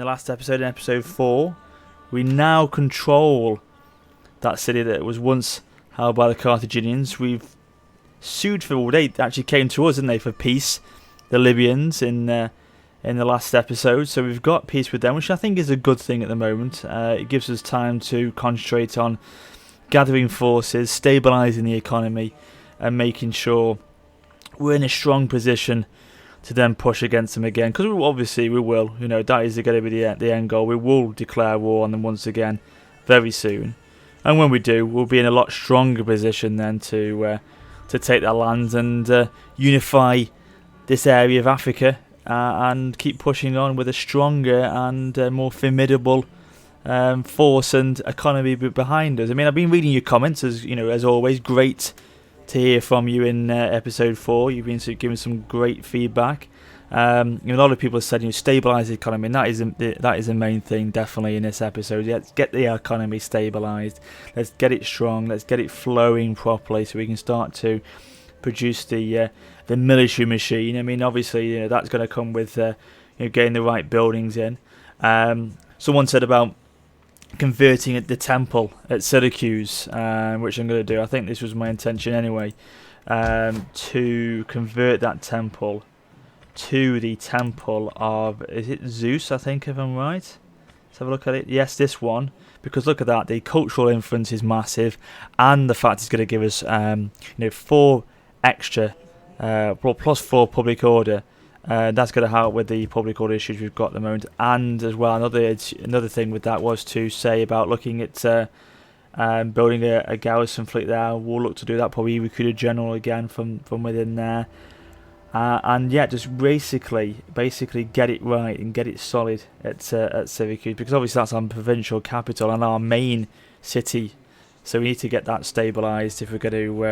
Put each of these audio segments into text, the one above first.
the last episode, in episode 4, we now control that city that was once held by the Carthaginians. We've sued for, they actually came to us, didn't they, for peace, the Libyans, in the last episode. So we've got peace with them, which I think is a good thing at the moment. It gives us time to concentrate on gathering forces, stabilising the economy, and making sure we're in a strong position to then push against them again. Because obviously we will, that is going to be the end goal. We will declare war on them once again very soon. And when we do, we'll be in a lot stronger position then to take their lands and unify this area of Africa and keep pushing on with a stronger and more formidable force and economy behind us. I mean, I've been reading your comments, as always. Great to hear from you in episode 4. You've been giving some great feedback. A lot of people have said, stabilise the economy, and that is the main thing, definitely, in this episode. Let's get the economy stabilised. Let's get it strong. Let's get it flowing properly, so we can start to produce the military machine. I mean, obviously, that's going to come with getting the right buildings in. Someone said about converting the temple at Syracuse, which I'm going to do. I think this was my intention anyway, to convert that temple to the temple of, is it Zeus, I think, if I'm right? Let's have a look at it. Yes, this one, because look at that, the cultural influence is massive, and the fact it's going to give us 4 extra plus 4 public order. That's going to help with the public order issues we've got at the moment. And as well, another thing with that was to say about looking at building a garrison fleet there. We'll look to do that, probably recruit a general again from within there. And yeah, just basically get it right and get it solid at Syracuse, because obviously that's our provincial capital and our main city. So we need to get that stabilised if we're going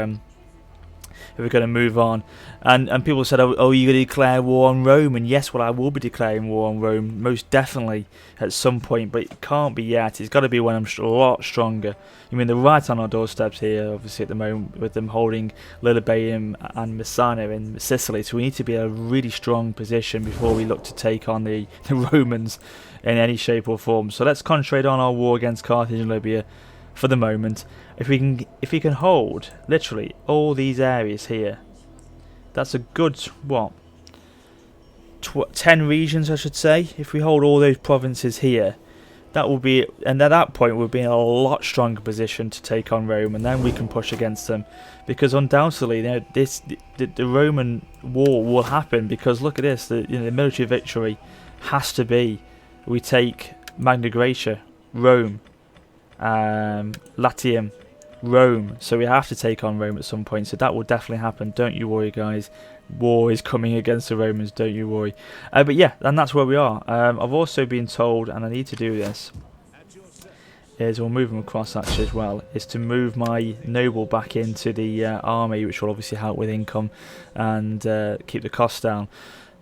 to move on. And people said, oh, you're going to declare war on Rome? And yes, well, I will be declaring war on Rome, most definitely, at some point, but it can't be yet. It's got to be when I'm a lot stronger. I mean, they're right on our doorsteps here, obviously, at the moment, with them holding Lilybaeum and Messana in Sicily, so we need to be in a really strong position before we look to take on the Romans in any shape or form. So let's concentrate on our war against Carthage and Libya for the moment. If we can hold literally all these areas here, that's a good 10 regions, I should say. If we hold all those provinces here, that will be, and at that point we'll be in a lot stronger position to take on Rome, and then we can push against them, because undoubtedly the Roman war will happen. Because look at this, the military victory has to be, we take Magna Graecia, Rome, Latium, Rome, so we have to take on Rome at some point. So that will definitely happen, don't you worry, guys. War is coming against the Romans, don't you worry. But yeah, and that's where we are. I've also been told, and I need to do this, is we'll move them across actually as well, is to move my noble back into the army, which will obviously help with income and keep the costs down.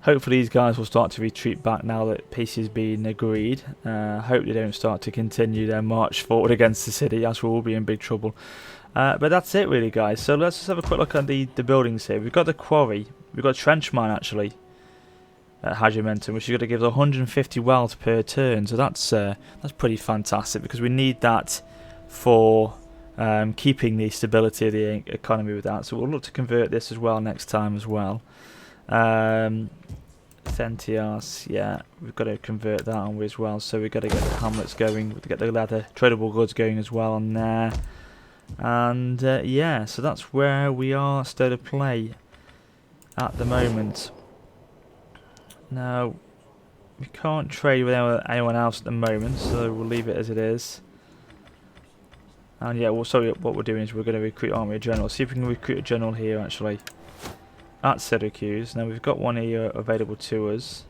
Hopefully these guys will start to retreat back now that peace has been agreed. Hope they don't start to continue their march forward against the city, as we'll all be in big trouble. But that's it really, guys. So let's just have a quick look at the buildings here. We've got the quarry. We've got a trench mine actually at Hagimentum, which is going to give us 150 wealth per turn. So that's pretty fantastic, because we need that for keeping the stability of the economy with that. So we'll look to convert this as well next time as well. Thentias, yeah, we've got to convert that on as well. So we've got to get the hamlets going, we've got to get the leather tradable goods going as well on there. And yeah, so that's where we are state of play at the moment. Now we can't trade with anyone else at the moment, so we'll leave it as it is. And yeah, what we're doing is we're going to recruit army general. See if we can recruit a general here actually at Syracuse. Now we've got one here available to us.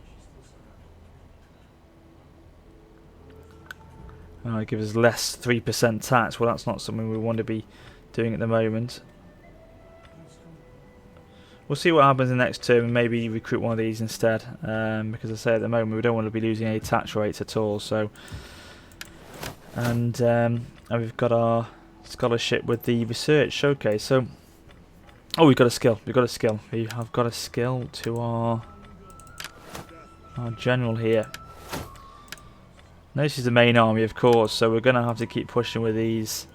It gives us less 3% tax. Well, that's not something we want to be doing at the moment. We'll see what happens in the next term and maybe recruit one of these instead. Because I say at the moment we don't want to be losing any tax rates at all. So, and we've got our scholarship with the research showcase. So, oh, we've got a skill. We have got a skill to our general here. Now this is the main army, of course, so we're going to have to keep pushing with these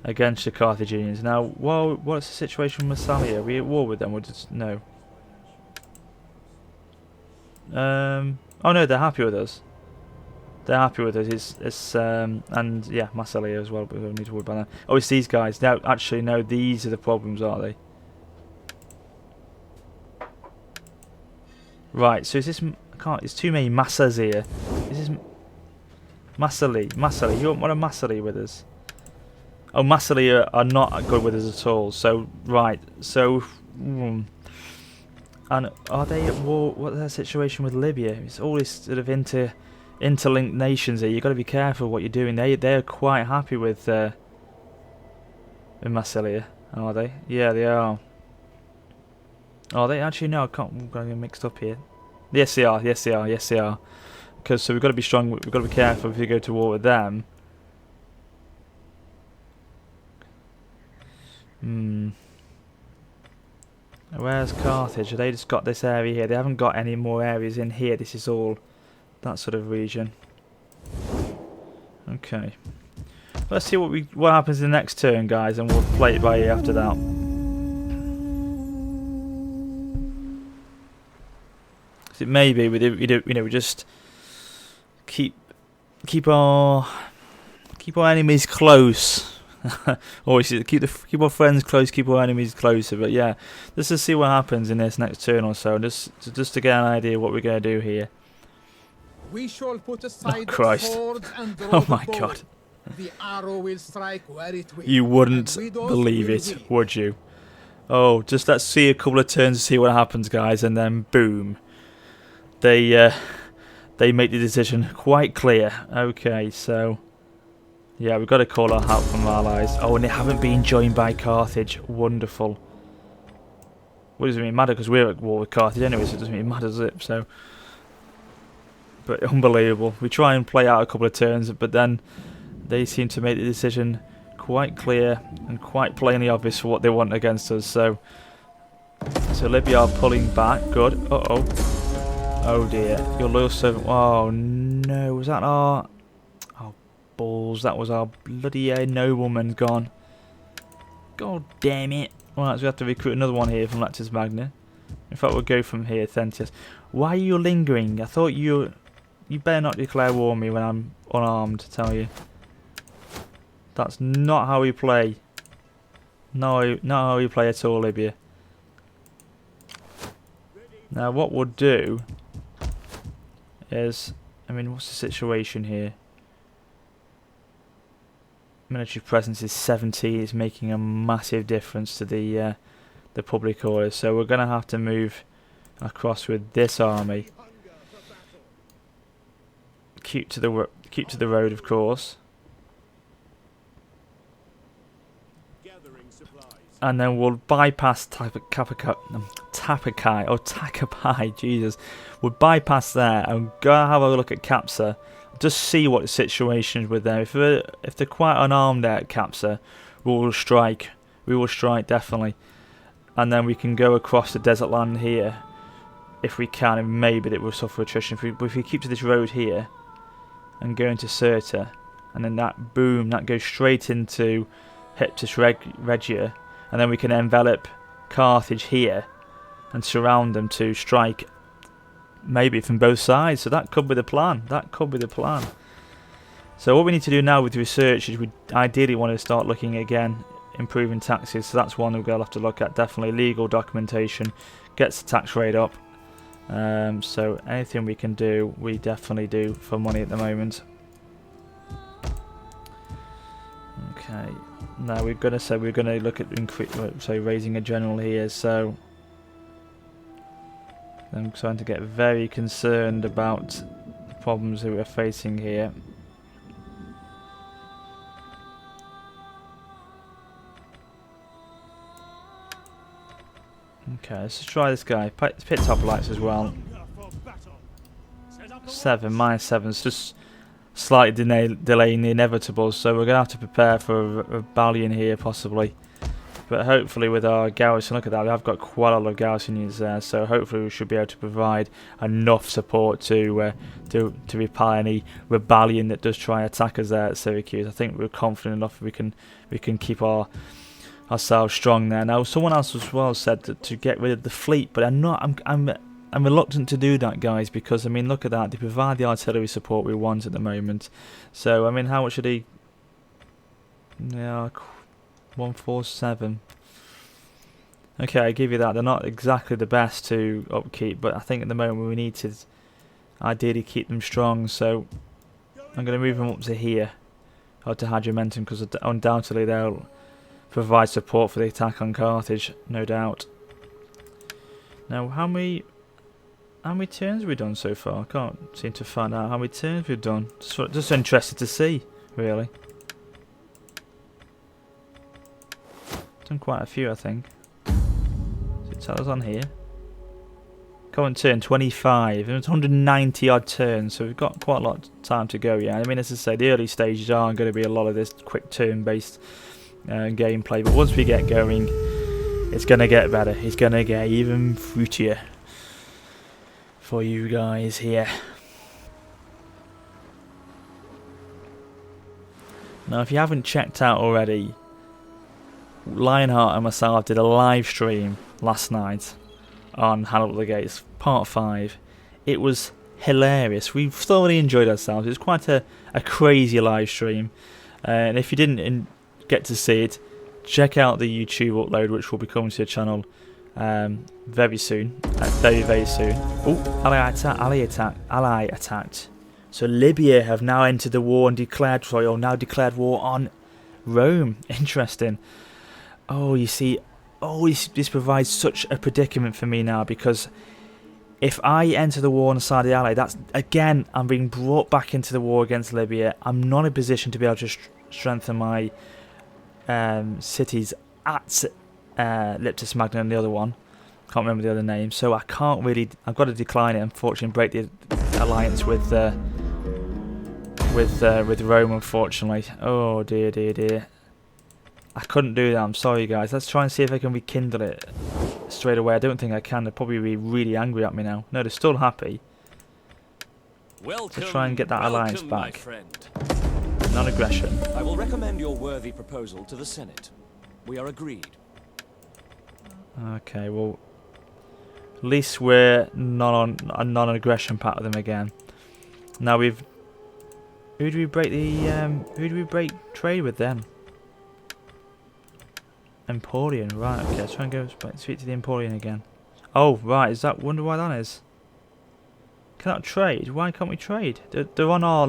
against the Carthaginians. Now, what's the situation with Massalia? Are we at war with them? Or just no? Oh no, they're happy with us. They're happy with us. And yeah, Massalia as well, but we don't need to worry about that. Oh, it's these guys. Now, actually, no, these are the problems, aren't they? Right, so is this... I can't... It's too many Massas here. Is this... Massali. You want one of Massali with us? Oh, Massali are not good with us at all. So, right. So... and are they at war? What's their situation with Libya? It's all this sort of interlinked nations here. You've got to be careful what you're doing. They're quite happy with Massilia, are they? Yeah, they are. Oh, they actually no. I can't. I'm going to get mixed up here. Yes, they are. Yes, they are. Yes, they are. Because so we've got to be strong. We've got to be careful if we go to war with them. Where's Carthage? Have they just got this area here? They haven't got any more areas in here. This is all that sort of region. Okay. Let's see what happens in the next turn, guys, and we'll play it by ear after that. So maybe we just keep our enemies close. Or keep our friends close, keep our enemies closer. But yeah, let's just see what happens in this next turn or so, just to get an idea what we're going to do here. We shall put aside the swords and draw Oh my the bow. God! The arrow will strike where it will. You wouldn't believe it, would you? Oh, just let's see a couple of turns to see what happens, guys, and then boom, they make the decision quite clear. Okay, so. Yeah, we've got to call our help from allies. Oh, and they haven't been joined by Carthage. Wonderful. What does it mean matter? Because we're at war with Carthage anyway, so it doesn't really matter, does it? So, but unbelievable. We try and play out a couple of turns, but then they seem to make the decision quite clear and quite plainly obvious for what they want against us. So Libya are pulling back. Good. Uh-oh. Oh dear. Your loyal servant. Oh no. Was that our... balls, that was our bloody nobleman gone. God damn it. Right, so we have to recruit another one here from Lectus Magna. In fact, we'll go from here, Thentius. Why are you lingering? I thought you better not declare war on me when I'm unarmed, to tell you. That's not how we play. No, not how we play at all, Libya. Now, what we'll do is, I mean, what's the situation here? Military presence is 70. It's making a massive difference to the public order. So we're going to have to move across with this army. Keep to the road, of course. And then we'll bypass Takapai. Jesus, we'll bypass there and go have a look at Capsa. Just see what the situation is with them. If they're quite unarmed there at Capsa, we will strike. We will strike definitely, and then we can go across the desert land here, if we can. And maybe that will suffer attrition. If we keep to this road here, and go into Cirta, and then that boom, that goes straight into Hyptus Regia, and then we can envelop Carthage here, and surround them to strike. Maybe from both sides, so that could be the plan. That could be the plan. So what we need to do now with research is we ideally want to start looking again, improving taxes. So that's one we're going to have to look at. Definitely legal documentation gets the tax rate up. So anything we can do, we definitely do for money at the moment. Okay. Now we're going to look at raising a general here. So. I'm starting to get very concerned about the problems that we're facing here. Okay, let's just try this guy. Pit top lights as well. 7, -7. It's just slightly delaying the inevitable, so we're going to have to prepare for a rebellion here, possibly. But hopefully with our garrison, look at that, we have got quite a lot of garrison units there, so hopefully we should be able to provide enough support to repel any rebellion that does try and attack us there at Syracuse. I think we're confident enough we can keep ourselves strong there. Now, someone else as well said to get rid of the fleet, but I'm reluctant to do that, guys, because I mean, look at that, they provide the artillery support we want at the moment. So I mean, how much should he? Yeah. 147. Okay, I give you that. They're not exactly the best to upkeep, but I think at the moment we need to ideally keep them strong. So I'm going to move them up to here, or to Hadrimentum, because undoubtedly they'll provide support for the attack on Carthage, no doubt. Now, how many turns have we done so far? I can't seem to find out how many turns we've done. Just interested to see, really. Done quite a few, I think. Does it tell us on here? Current turn 25. It was 190 odd turns, so we've got quite a lot of time to go. Yeah, I mean, as I say, the early stages aren't going to be a lot of this quick turn-based gameplay, but once we get going, it's going to get better. It's going to get even fruitier for you guys here. Now, if you haven't checked out already, Lionheart and myself did a live stream last night on Hannibal the Gates Part 5. It was hilarious. We thoroughly enjoyed ourselves. It was quite a crazy live stream. And if you didn't get to see it, check out the YouTube upload, which will be coming to the channel very soon. Very soon. Oh, Ally attacked. So Libya have now entered the war and declared war on Rome. Interesting. Oh, you see, this provides such a predicament for me now, because if I enter the war on the side of the Ally, that's, again, I'm being brought back into the war against Libya. I'm not in a position to be able to strengthen my cities at Liptus Magna and the other one. Can't remember the other name, so I can't really, I've got to decline it, unfortunately, break the alliance with Rome, unfortunately. Oh, dear. I couldn't do that, I'm sorry guys. Let's try and see if I can rekindle it straight away. I don't think I can. They'll probably be really angry at me now. No, they're still happy. Let's try and get that alliance back. Non-aggression. I will recommend your worthy proposal to the Senate. We are agreed. Okay, well, at least we're not on a non-aggression pact with them again. Now who do we break trade with then? Emporian, right, okay, let's try and go speak to the Emporian again. Oh, right, wonder why that is? Cannot trade? Why can't we trade? They're on our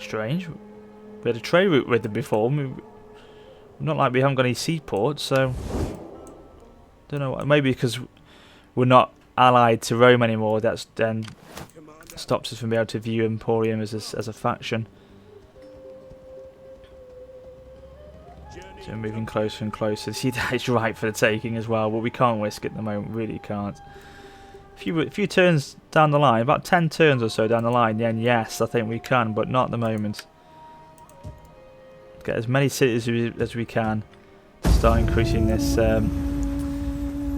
Strange. We had a trade route with them before. Not like we haven't got any seaports, so don't know. Maybe because we're not allied to Rome anymore, that's then stops us from being able to view Emporium as a faction. So we're moving closer and closer. See, that is right for the taking as well, but we can't risk it at the moment. Really can't. A few turns down the line, about 10 turns or so down the line, then yes, I think we can, but not at the moment. Get as many cities as we can to start increasing this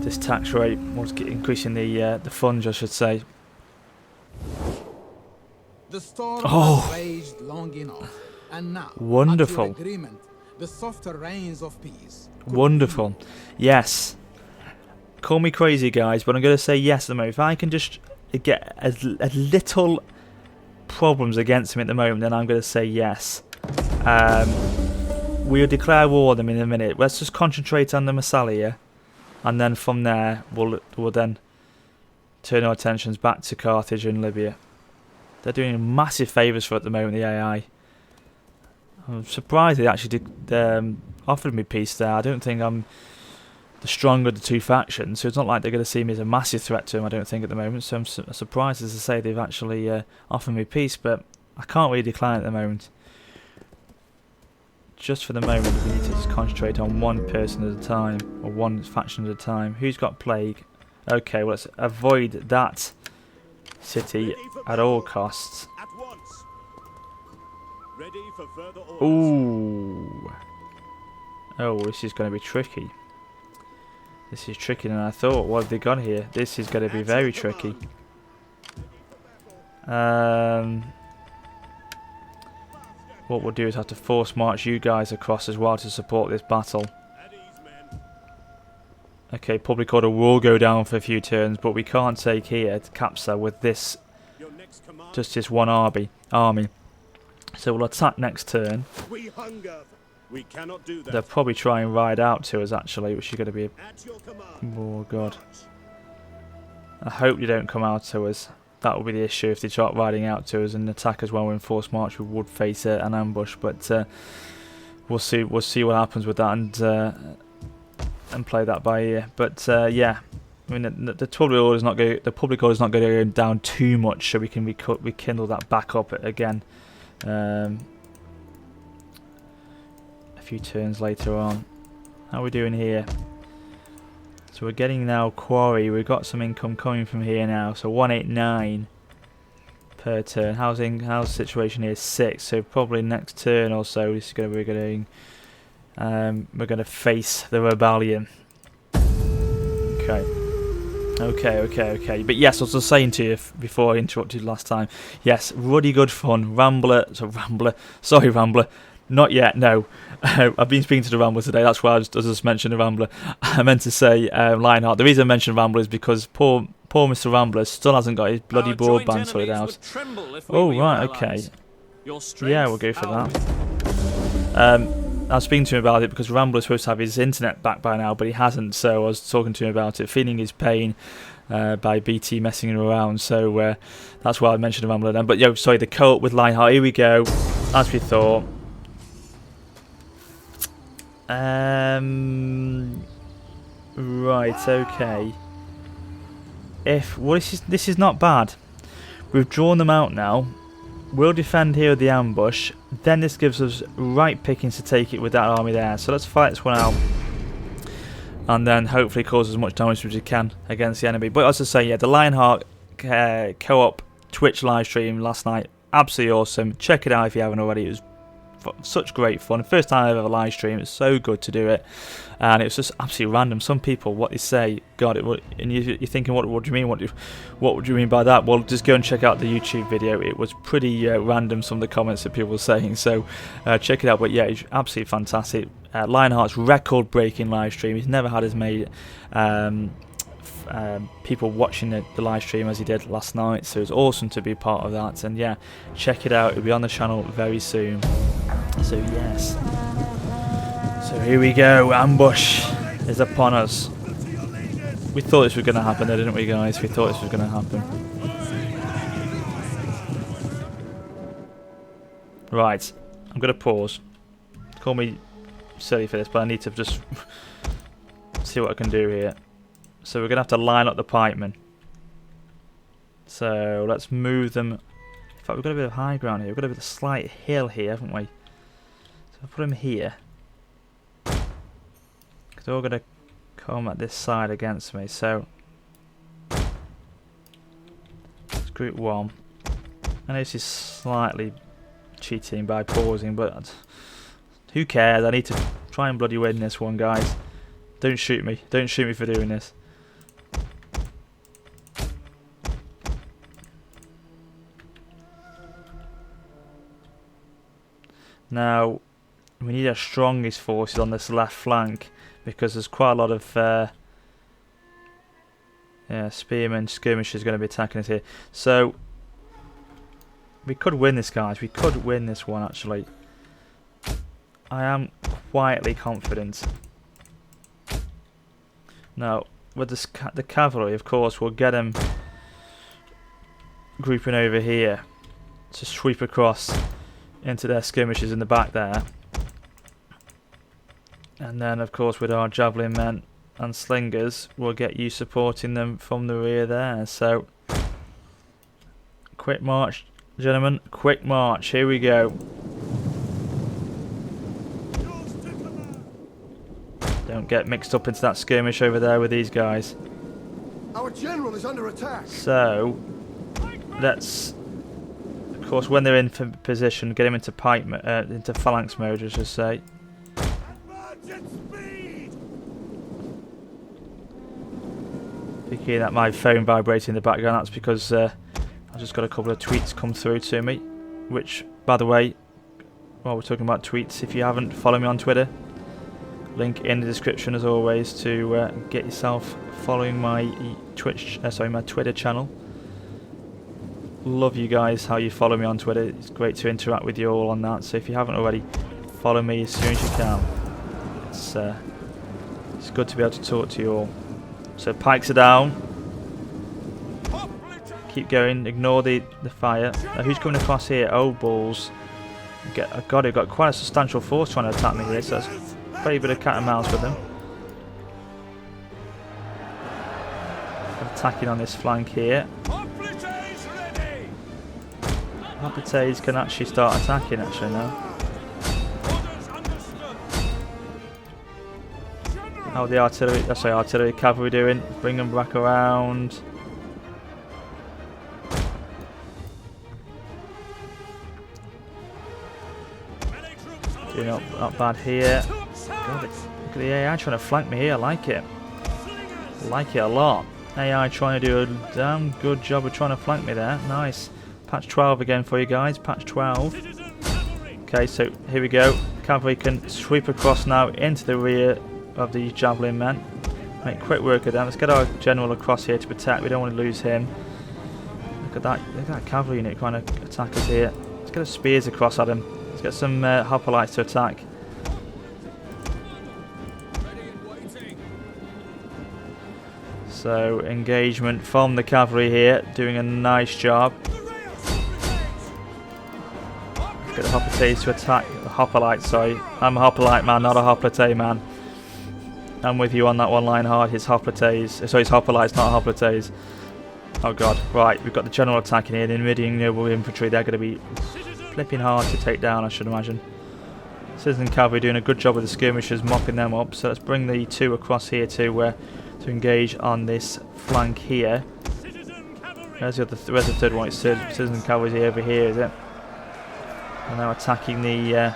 this tax rate, or increasing the funds, I should say. The storm has raged long enough, and now, wonderful. at your agreement, the softer rains of peace. Wonderful. Yes. Call me crazy, guys, but I'm going to say yes at the moment. If I can just get as little problems against me at the moment, then I'm going to say yes. We'll declare war on them in a minute. Let's just concentrate on the Massalia, and then from there we'll then turn our attentions back to Carthage and Libya. They're doing massive favours for at the moment, the AI. I'm surprised they actually offered me peace there. I don't think I'm the stronger of the two factions, so it's not like they're going to see me as a massive threat to them, I don't think, at the moment. So I'm surprised, as I say, they've actually offered me peace, but I can't really decline at the moment. Just for the moment, we need to just concentrate on one person at a time, or one faction at a time. Who's got plague? Okay, well, let's avoid that city at all costs. Ready for further orders. Ooh. Oh, this is going to be tricky. This is trickier than I thought. What have they got here? This is going to be very tricky. What we'll do is have to force march you guys across as well to support this battle. Okay, public order will go down for a few turns, but we can't take here to Capsa with this, just this one army. So we'll attack next turn. We cannot do that. They'll probably try and ride out to us actually, which is going to be oh god. I hope they don't come out to us. That will be the issue if they start riding out to us and attack us while we're in forced march. We would face an ambush, but we'll see what happens with that and play that by ear. But yeah, I mean the public order is not going. The public order is not going to go down too much, so we can rekindle that back up again. A few turns later on. How are we doing here? So we're getting now quarry. We've got some income coming from here now. So 189 per turn. How's the situation here? 6. So probably next turn or so, this is going to be we're going to face the rebellion. Okay. But yes, as I was saying to you before I interrupted last time. Yes, ruddy good fun. Rambler. Not yet, no. I've been speaking to the Rambler today, that's why I just mentioned the Rambler. I meant to say Lionheart. The reason I mentioned Rambler is because poor Mr. Rambler still hasn't got his bloody broadband sorted out. Oh, right, okay. Yeah, we'll go for that. I was speaking to him about it because Rambler's supposed to have his internet back by now, but he hasn't, so I was talking to him about it, feeling his pain by BT messing him around, so that's why I mentioned the Rambler then. But, sorry, the co-op with Lionheart, here we go, as we thought. Right, okay. This is not bad. We've drawn them out now. We'll defend here with the ambush. Then this gives us right pickings to take it with that army there. So let's fight this one out. And then hopefully cause as much damage as we can against the enemy. But as I say, yeah, the Lionheart co-op Twitch live stream last night, absolutely awesome. Check it out if you haven't already. It was such great fun. First time I've ever live streamed. It's so good to do it, and it's just absolutely random. Some people, what they say, God, and you're thinking, what do you mean? What would you mean by that? Well, just go and check out the YouTube video. It was pretty random, some of the comments that people were saying. So check it out. But yeah, it's absolutely fantastic. Lionheart's record-breaking live stream. He's never had as many people watching the live stream as he did last night. So it's awesome to be part of that. And yeah, check it out. It'll be on the channel very soon. So yes, so here we go, ambush is upon us. We thought this was going to happen though, didn't we guys? We thought this was going to happen. Right, I'm going to pause. Call me silly for this, but I need to just see what I can do here. So we're going to have to line up the pikemen. So let's move them. In fact, we've got a bit of high ground here. We've got a bit of a slight hill here, haven't we? So I'll put them here. Because they're all going to come at this side against me. So it's group 1. I know this is slightly cheating by pausing, but who cares? I need to try and bloody win this one, guys. Don't shoot me. Don't shoot me for doing this. Now, we need our strongest forces on this left flank because there's quite a lot of spearmen, skirmishers going to be attacking us here. So, we could win this, guys. We could win this one, actually. I am quietly confident. Now, with the cavalry, of course, we'll get them grouping over here to sweep across into their skirmishers in the back there. And then, of course, with our javelin men and slingers, we'll get you supporting them from the rear there. So, quick march, gentlemen. Quick march. Here we go. Don't get mixed up into that skirmish over there with these guys. Our general is under attack. So, let's, of course, when they're in position, get him into phalanx mode, as I say. If you hear that my phone vibrating in the background, that's because I just got a couple of tweets come through to me. Which, by the way, while we're talking about tweets, if you haven't, follow me on Twitter. Link in the description as always to get yourself following my my Twitter channel. Love you guys how you follow me on Twitter. It's great to interact with you all on that. So if you haven't already, follow me as soon as you can. It's good to be able to talk to you all. So pikes are down. Keep going. Ignore the fire. Who's coming across here? Oh balls! God, they've got quite a substantial force trying to attack me here. So that's a very bit of cat and mouse with them. Attacking on this flank here. Hoplites can actually start attacking actually now. How are the artillery cavalry doing? Bring them back around. Doing not bad here. God, look at the AI trying to flank me here. I like it. I like it a lot. AI trying to do a damn good job of trying to flank me there. Nice. Patch 12 again for you guys. Patch 12. Okay, so here we go. Cavalry can sweep across now into the rear of these javelin men. Make quick work of them. Let's get our general across here to protect. We don't want to lose him. Look at that cavalry unit trying to attack us here. Let's get our spears across at him. Let's get some hoplites to attack. So engagement from the cavalry here, doing a nice job. Get the hoplites to attack the hoplites. Sorry, I'm a hoplite man, not a hoplite man. I'm with you on that one line hard. His hoplites, sorry, his hoplites, not hoplites. Oh god, right, we've got the general attacking here. The Numidian noble infantry, they're going to be flipping hard to take down, I should imagine. Citizen cavalry doing a good job with the skirmishers, mopping them up. So let's bring the two across here to engage on this flank here. Where's the third one? It's citizen cavalry over here, is it? And now attacking the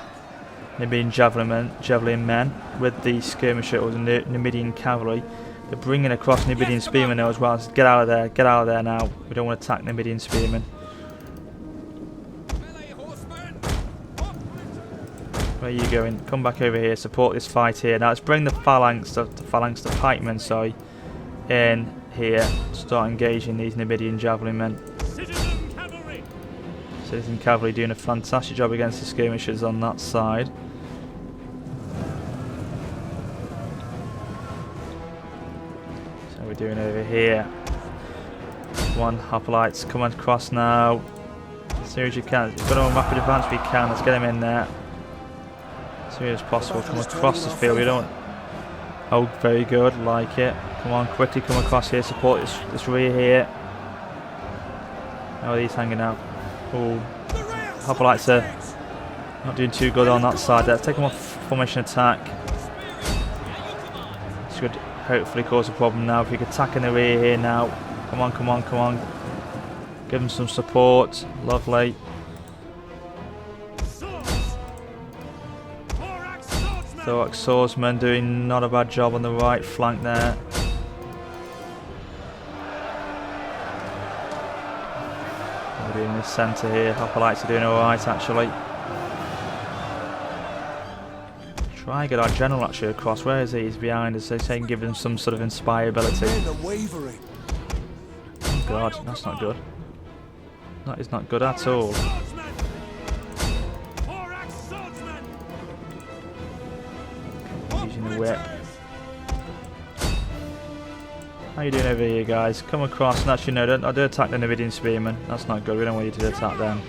Numidian javelin men with the skirmisher or the Numidian cavalry. They're bringing across Numidian spearmen now as well. So get out of there now. We don't want to attack Numidian spearmen. Where are you going? Come back over here. Support this fight here. Now let's bring the pikemen, sorry, in here. Start engaging these Numidian javelin men. Citizen cavalry doing a fantastic job against the skirmishers on that side. So we're doing over here. One hoplites come across now. As soon as you can. If you've got a rapid advance, we can. Let's get him in there. As soon as possible. Come across this field. We don't. Oh, very good. Like it. Come on, quickly come across here. Support this rear here. How are these hanging out? Oh, hoplites are not doing too good on that side there. Take them off formation attack. This should hopefully cause a problem now. If we could attack in the rear here now. Come on, come on, come on. Give them some support. Lovely. Thorax swordsman doing not a bad job on the right flank there. In the centre here, hoplites are doing alright actually. Try and get our general actually across. Where is he? He's behind us, so he can give him some sort of inspirability. Oh god, that's not good. That is not good at all. Using the whip. How you doing over here, guys? Come across, and actually no, I do attack the Numidian spearmen. That's not good, we don't want you to attack them.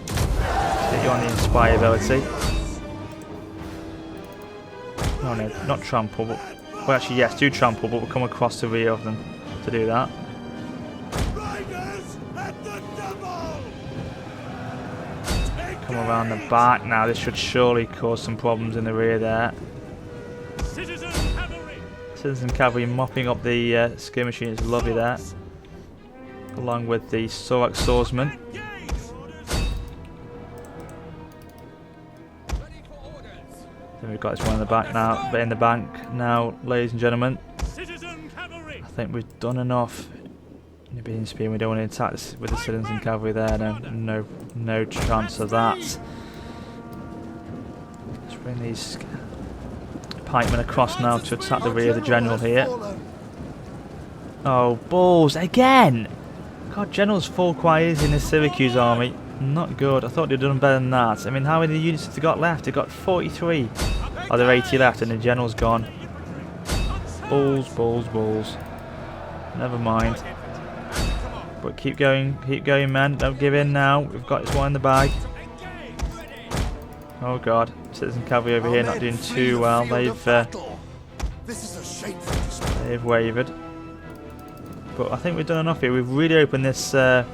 Let's get you on the inspirability. No, no, not trample, but... Well, actually, yes, do trample, but we'll come across the rear of them to do that. Come around the back now, this should surely cause some problems in the rear there. Citizen cavalry mopping up the skirmish units, lovely there. Along with the Thorax swordsman. Then we've got this one in the back now, ladies and gentlemen. think we've done enough. Being speed, we don't want to attack this with the citizens and cavalry there. No chance of that. Let's bring these pikemen across now to attack the rear of the general here. Oh, balls again! God, generals fall quite easy in this Syracuse army. Not good. I thought they'd done better than that. I mean, how many units have they got left? They've got 43. Are there 80 left and the general's gone? Balls, balls, balls. Never mind. But keep going, man. Don't give in now. We've got this one in the bag. Oh god, citizen cavalry over here not doing too well. They've wavered. But I think we've done enough here. We've really opened this the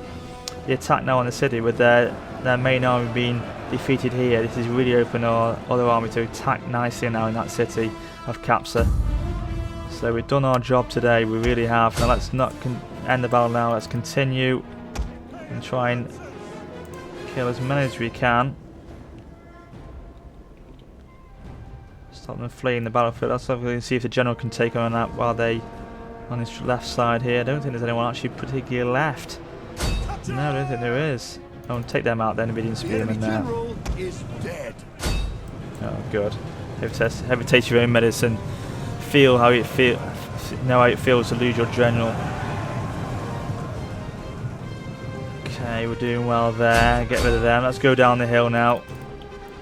attack now on the city with their main army being defeated here. This has really opened our other army to attack nicely now in that city of Capsa. So we've done our job today. We really have. Now let's not end the battle now. Let's continue and try and kill as many as we can. Stop them fleeing the battlefield. Let's have a see if the general can take on that while they on his left side here. I don't think there's anyone actually particularly left. No, I don't think there is. Oh, take them out then if he didn't speed them in there. Oh, good. Heavy taste your own medicine. Know how it feels to lose your general. Okay, we're doing well there. Get rid of them. Let's go down the hill now.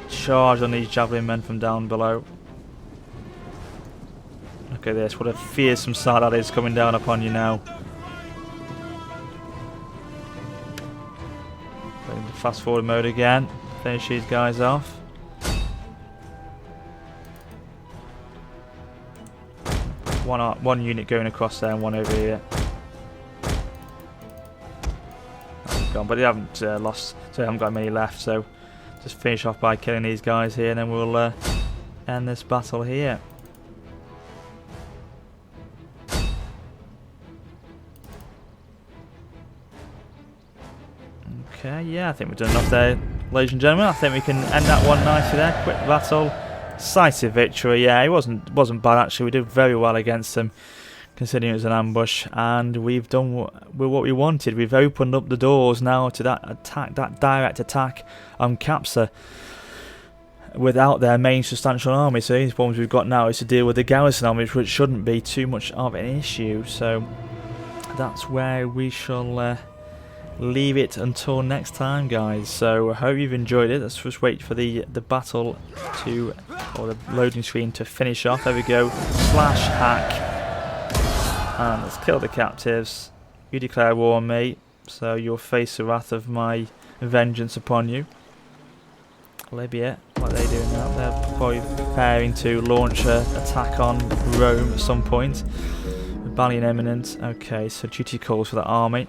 Charge on these javelin men from down below. Look at this. What a fearsome sight that is coming down upon you now. Playing the fast forward mode again. Finish these guys off. One unit going across there and one over here. Gone, but they haven't lost, so they haven't got many left. So just finish off by killing these guys here, and then we'll end this battle here. Okay, yeah, I think we've done enough there, ladies and gentlemen. I think we can end that one nicely there. Quick battle. Decisive victory. Yeah, it wasn't bad actually. We did very well against them, considering it was an ambush, and we've done what we wanted. We've opened up the doors now to that attack, that direct attack on Capsa, without their main substantial army. So these problems we've got now is to deal with the garrison army, which shouldn't be too much of an issue. So that's where we shall leave it until next time, guys. So I hope you've enjoyed it. Let's just wait for the battle to, or the loading screen to finish off. There we go. /hack, and let's kill the captives. You declare war on me, so you'll face the wrath of my vengeance upon you. Libya, what are they doing now? They're probably preparing to launch an attack on Rome at some point. Rebellion imminent. Okay, so duty calls for the army.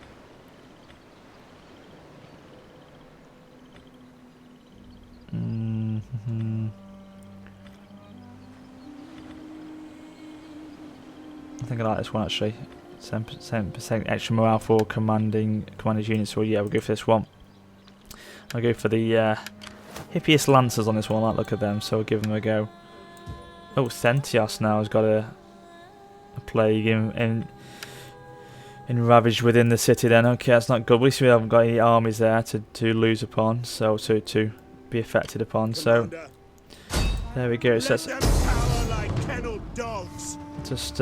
I think I like this one actually. 10% extra morale for commanders units. So yeah, we'll go for this one. I'll go for the hippiest lancers on this one. I like the look at them, so we'll give them a go. Oh, Thentios now has got a plague in ravaged within the city. Then okay, that's not good. At least we haven't got any armies there to lose upon, so to be affected upon. So there we go. So just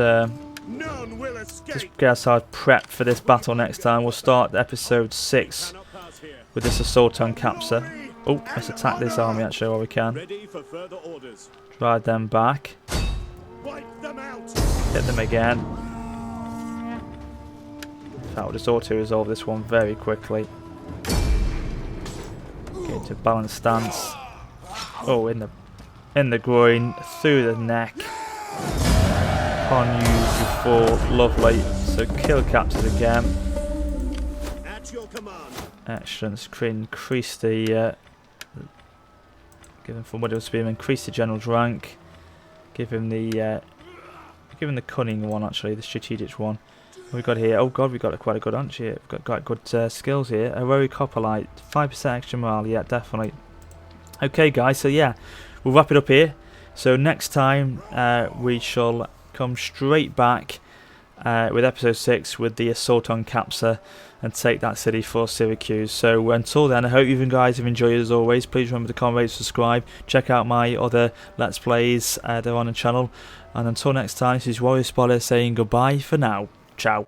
get ourselves prepped for this battle next time. We'll start episode 6 with this assault on Capsa. Oh, let's attack this army actually while we can. Drive them back. Hit them again. In fact, we'll just auto-resolve this one very quickly. Get into balanced stance. Oh, in the groin, through the neck. Upon you, you fall. Lovely. So kill captures again. Excellent. Increase the give him formidable speed. Increase the general's rank. Give him the cunning one actually, the strategic one. What we've got here. Oh god, we've got quite a good hunch here. We've got quite good skills here. Heroic Hoplite, 5% extra morale. Yeah, definitely. Okay, guys. So yeah, we'll wrap it up here. So next time we shall come straight back with episode 6 with the assault on Capsa and take that city for Syracuse. So until then, I hope you guys have enjoyed as always. Please remember to comment, rate, subscribe. Check out my other Let's Plays, they're on the channel. And until next time, this is Warrior Spoiler saying goodbye for now. Ciao.